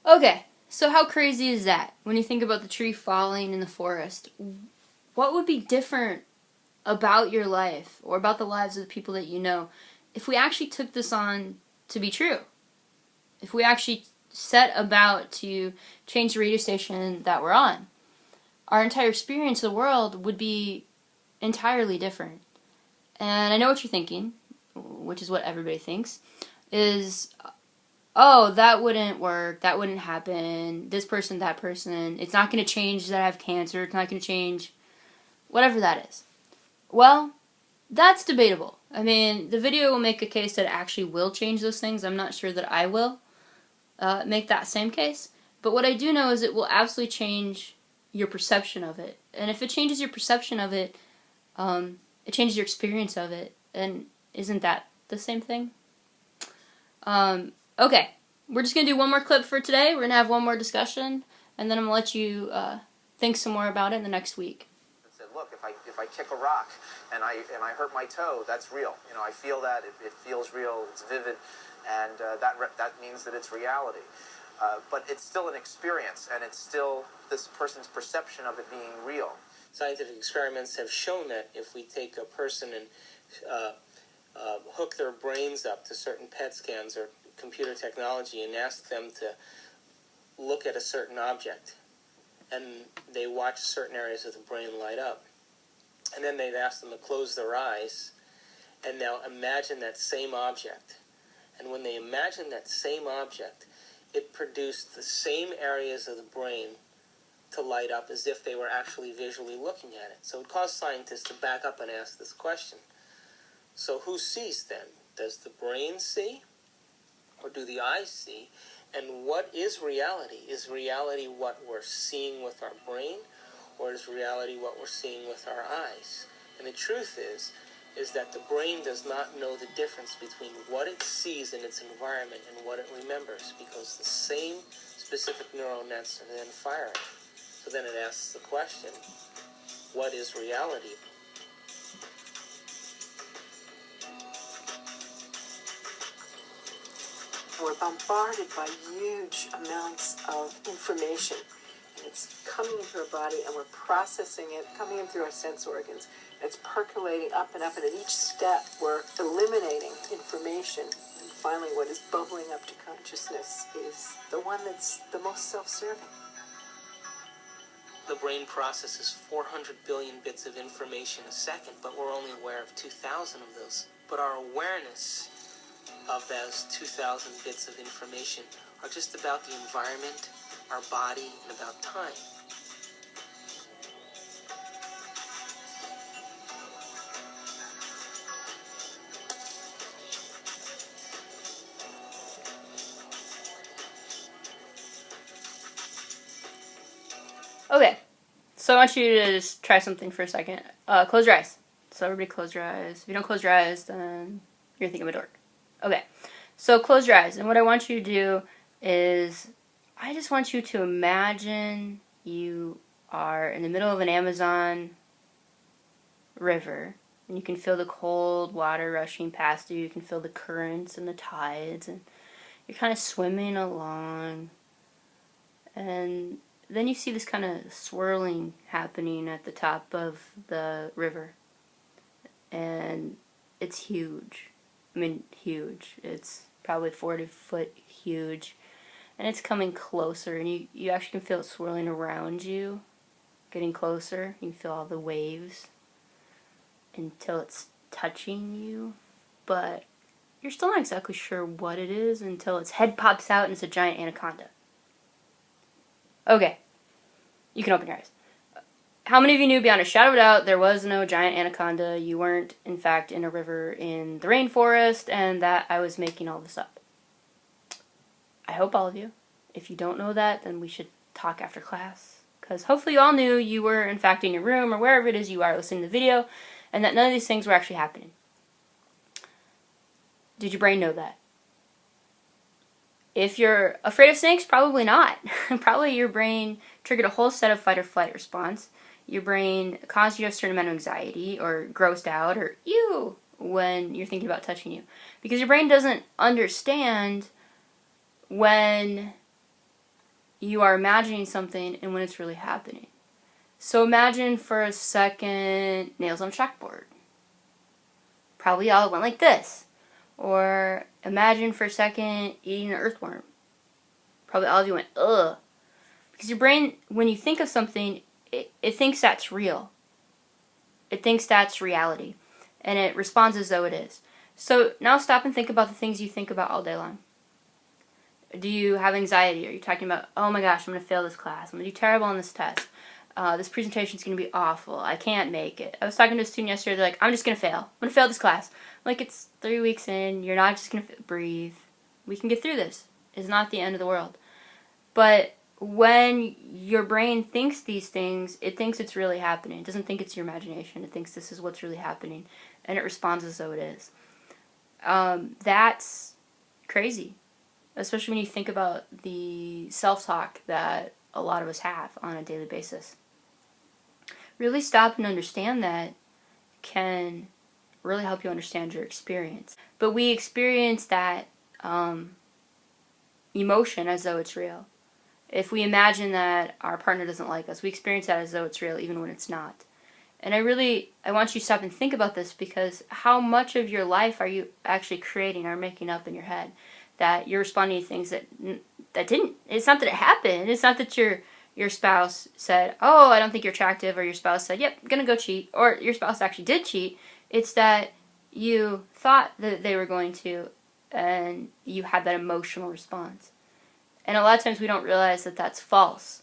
Okay, so how crazy is that? When you think about the tree falling in the forest, what would be different about your life or about the lives of the people that you know if we actually took this on to be true? If we actually set about to change the radio station that we're on, our entire experience of the world would be entirely different. And I know what you're thinking, which is what everybody thinks, is, oh, that wouldn't work, that wouldn't happen, this person, that person, it's not going to change that I have cancer, it's not going to change whatever that is. Well, that's debatable. I mean, the video will make a case that it actually will change those things. I'm not sure that I will make that same case. But what I do know is it will absolutely change your perception of it. And if it changes your perception of it, it changes your experience of it. And isn't that the same thing? Okay, we're just going to do one more clip for today. We're going to have one more discussion. And then I'm going to let you think some more about it in the next week. Look, if I kick a rock and I hurt my toe, that's real. You know, I feel that it feels real. It's vivid, and that means that it's reality. But it's still an experience, and it's still this person's perception of it being real. Scientific experiments have shown that if we take a person and hook their brains up to certain PET scans or computer technology and ask them to look at a certain object, and they watch certain areas of the brain light up. And then they'd ask them to close their eyes and now imagine that same object. And when they imagine that same object, it produced the same areas of the brain to light up as if they were actually visually looking at it. So it caused scientists to back up and ask this question. So who sees then? Does the brain see? Or do the eyes see? And what is reality? Is reality what we're seeing with our brain, or is reality what we're seeing with our eyes? And the truth is that the brain does not know the difference between what it sees in its environment and what it remembers, because the same specific neural nets are then firing. So then it asks the question, what is reality? We're bombarded by huge amounts of information, and it's coming into our body, and we're processing it, coming in through our sense organs. It's percolating up, and at each step we're eliminating information, and finally what is bubbling up to consciousness is the one that's the most self-serving. The brain processes 400 billion bits of information a second, but we're only aware of 2,000 of those. But our awareness of those 2,000 bits of information are just about the environment, our body, and about time. Okay, so I want you to just try something for a second. Close your eyes. So everybody close your eyes. If you don't close your eyes, then you're thinking of a dork. Okay, so close your eyes, and what I want you to do is, I just want you to imagine you are in the middle of an Amazon river, and you can feel the cold water rushing past you, you can feel the currents and the tides, and you're kind of swimming along, and then you see this kind of swirling happening at the top of the river, and it's huge. I mean, huge. It's probably 40 foot huge. And it's coming closer, and you actually can feel it swirling around you, getting closer. You can feel all the waves until it's touching you. But you're still not exactly sure what it is until its head pops out and it's a giant anaconda. Okay. You can open your eyes. How many of you knew beyond a shadow of a doubt there was no giant anaconda? You weren't, in fact, in a river in the rainforest, and that I was making all this up. I hope all of you. If you don't know that, then we should talk after class. Because hopefully you all knew you were, in fact, in your room or wherever it is you are listening to the video, and that none of these things were actually happening. Did your brain know that? If you're afraid of snakes, probably not. Probably your brain triggered a whole set of fight or flight response. Your brain caused you a certain amount of anxiety or grossed out or ew when you're thinking about touching you. Because your brain doesn't understand when you are imagining something and when it's really happening. So imagine for a second nails on a chalkboard. Probably all went like this. Or imagine for a second eating an earthworm. Probably all of you went, ugh. Because your brain, when you think of something, it thinks that's real. It thinks that's reality. And it responds as though it is. So now stop and think about the things you think about all day long. Do you have anxiety? Are you talking about, oh my gosh, I'm going to fail this class. I'm going to do terrible on this test. This presentation is going to be awful. I can't make it. I was talking to a student yesterday. They're like, I'm just going to fail. I'm going to fail this class. I'm like, it's 3 weeks in. You're not just going to breathe. We can get through this. It's not the end of the world. But when your brain thinks these things, it thinks it's really happening. It doesn't think it's your imagination. It thinks this is what's really happening. And it responds as though it is. That's crazy. Especially when you think about the self-talk that a lot of us have on a daily basis. Really stop and understand that can really help you understand your experience. But we experience that emotion as though it's real. If we imagine that our partner doesn't like us, we experience that as though it's real even when it's not. And I want you to stop and think about this, because how much of your life are you actually creating or making up in your head? That you're responding to things that didn't. It's not that it happened. It's not that your spouse said, oh, I don't think you're attractive, or your spouse said, yep, I'm gonna go cheat, or your spouse actually did cheat. It's that you thought that they were going to, and you had that emotional response. And a lot of times we don't realize that that's false.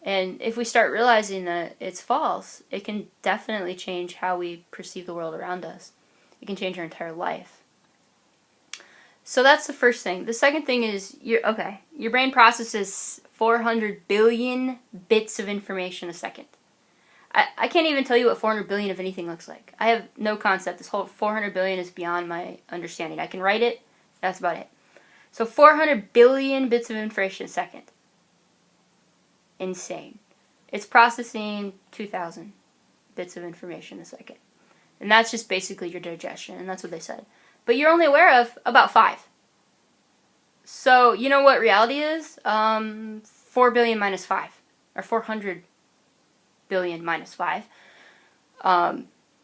And if we start realizing that it's false, it can definitely change how we perceive the world around us. It can change our entire life. So that's the first thing. The second thing is, your brain processes 400 billion bits of information a second. I can't even tell you what 400 billion of anything looks like. I have no concept. This whole 400 billion is beyond my understanding. I can write it. That's about it. So 400 billion bits of information a second. Insane. It's processing 2,000 bits of information a second. And that's just basically your digestion, and that's what they said. But you're only aware of about 5. So, you know what reality is? 4 billion minus 5. Or 400 billion minus 5.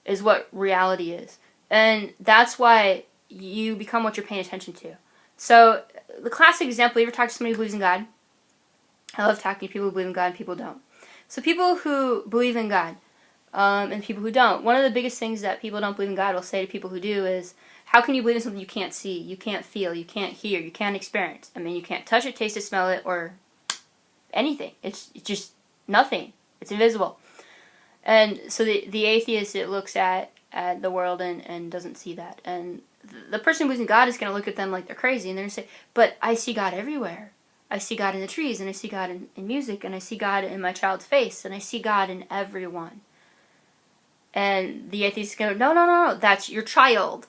Is what reality is. And that's why you become what you're paying attention to. So, the classic example, you ever talk to somebody who believes in God? I love talking to people who believe in God and people who don't. So people who believe in God and people who don't, one of the biggest things that people who don't believe in God will say to people who do is, how can you believe in something you can't see, you can't feel, you can't hear, you can't experience? I mean, you can't touch it, taste it, smell it, or anything. It's just nothing. It's invisible. And so the atheist, it looks at the world and doesn't see that. And the person who believes in God is going to look at them like they're crazy, and they're going to say, but I see God everywhere. I see God in the trees, and I see God in music, and I see God in my child's face, and I see God in everyone. And the atheist is going to go, no, that's your child.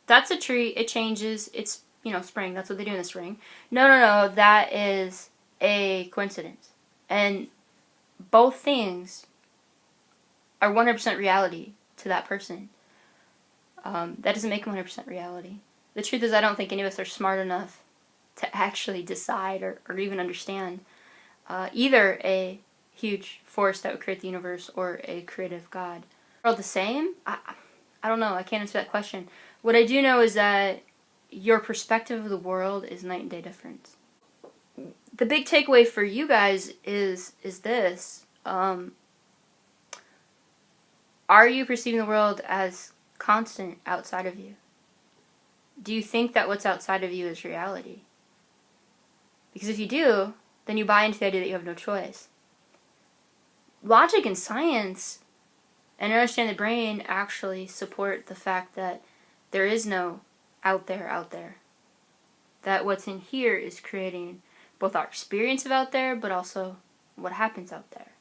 That's a tree, it changes, it's, spring, that's what they do in the spring. No, that is a coincidence. And both things are 100% reality to that person. That doesn't make them 100% reality. The truth is, I don't think any of us are smart enough to actually decide or even understand either a huge force that would create the universe or a creative God. Are all the same? I don't know. I can't answer that question. What I do know is that your perspective of the world is night and day difference. The big takeaway for you guys is this. Are you perceiving the world as constant outside of you? Do you think that what's outside of you is reality? Because if you do, then you buy into the idea that you have no choice. Logic and science and understand the brain actually support the fact that there is no out there. That what's in here is creating both our experience of out there, but also what happens out there.